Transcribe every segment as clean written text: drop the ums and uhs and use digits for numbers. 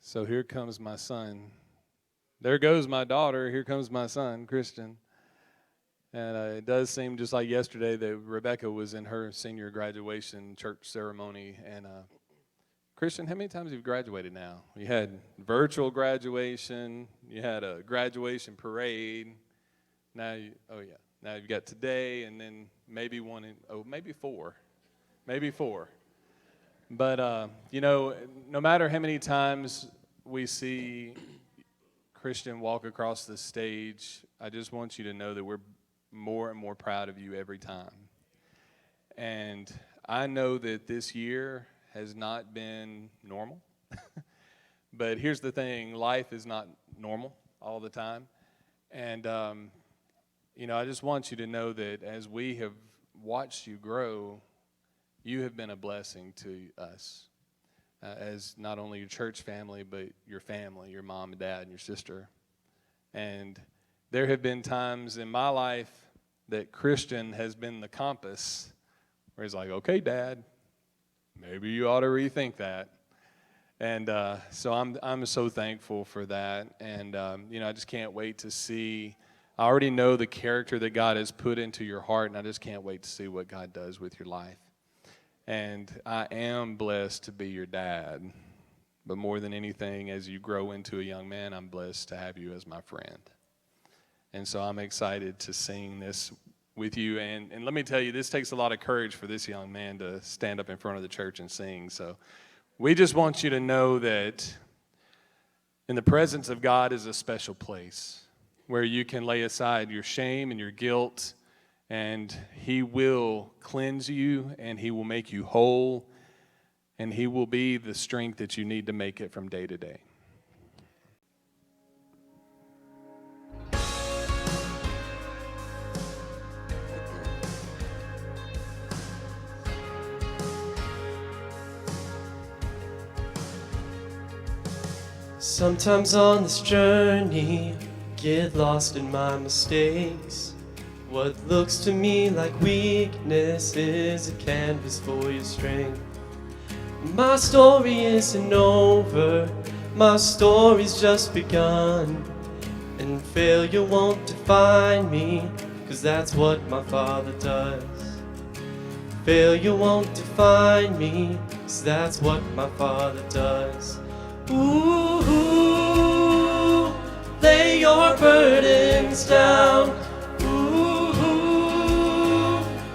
So here comes my son. There goes my daughter. Here comes my son, Christian. And it does seem just like yesterday that Rebecca was in her senior graduation church ceremony. And Christian, how many times have you graduated now? You had virtual graduation. You had a graduation parade. Now you've got today, and then maybe maybe four. But, no matter how many times we see Christian walk across the stage, I just want you to know that we're more and more proud of you every time. And I know that this year has not been normal. But here's the thing, life is not normal all the time. And, I just want you to know that as we have watched you grow, you have been a blessing to us as not only your church family, but your family, your mom and dad and your sister. And there have been times in my life that Christian has been the compass where he's like, okay, Dad, maybe you ought to rethink that. And so I'm so thankful for that. And, I just can't wait to see. I already know the character that God has put into your heart, and I just can't wait to see what God does with your life. And I am blessed to be your dad. But more than anything, as you grow into a young man, I'm blessed to have you as my friend. And so I'm excited to sing this with you. And let me tell you, this takes a lot of courage for this young man to stand up in front of the church and sing. So we just want you to know that in the presence of God is a special place where you can lay aside your shame and your guilt, and He will cleanse you, and He will make you whole, and He will be the strength that you need to make it from day to day. Sometimes on this journey, get lost in my mistakes. What looks to me like weakness is a canvas for your strength. My story isn't over, my story's just begun. And failure won't define me, 'cause that's what my Father does. Failure won't define me, 'cause that's what my Father does. Ooh, lay your burdens down. Ooh,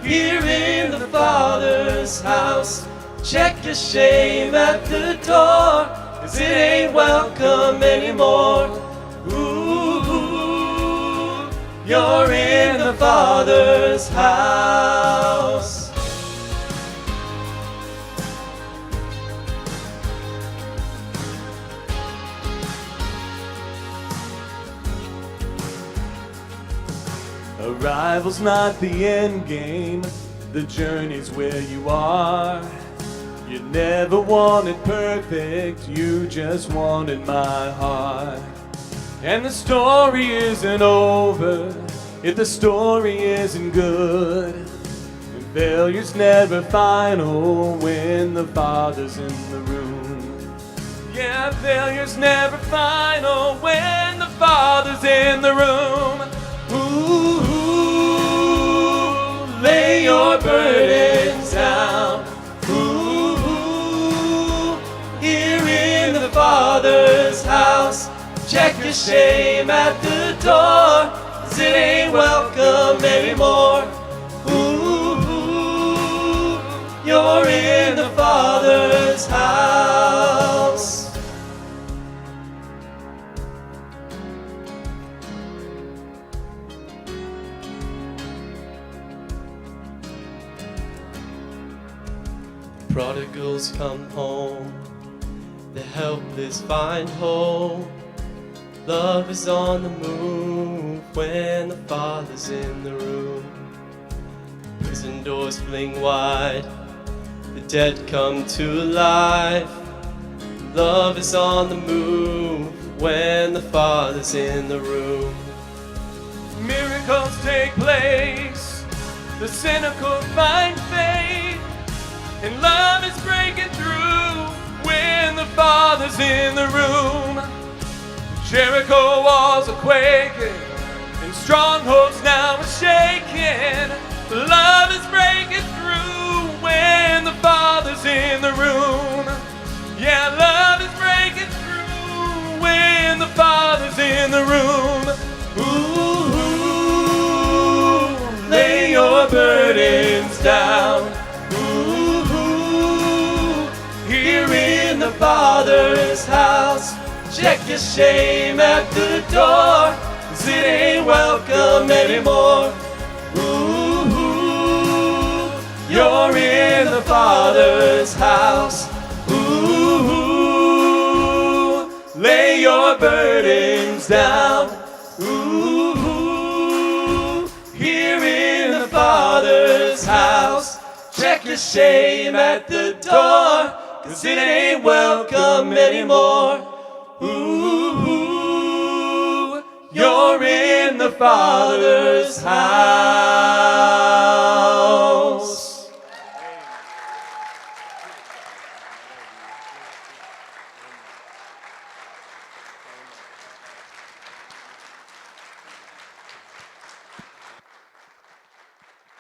here in the Father's house. Check your shame at the door, 'cause it ain't welcome anymore. Ooh, you're in the Father's house. Arrival's not the end game, the journey's where you are. You never wanted perfect, you just wanted my heart. And the story isn't over if the story isn't good. And failure's never final when the Father's in the room. Yeah, failure's never final when the Father's in the room. Ooh, lay your burdens down. Ooh, here in the Father's house. Check your shame at the door, 'cause it ain't welcome anymore. Ooh, you're in the Father's house. Prodigals come home, the helpless find hope. Love is on the move when the Father's in the room. Prison doors fling wide, the dead come to life. Love is on the move when the Father's in the room. Miracles take place, the cynical find faith, and love is breaking through when the Father's in the room. Jericho walls are quaking, and strongholds now are shaking. Love is breaking through when the Father's in the room. Yeah, love is breaking through when the Father's in the room. Ooh, lay your burdens down. Ooh, here in the Father's house. Check your shame at the door, 'cause it ain't welcome anymore. Ooh, you're in the Father's house. Ooh, lay your burdens down. Ooh, here in the Father's house. Check your shame at the door, 'cause it ain't welcome anymore. Ooh, you're in the Father's house.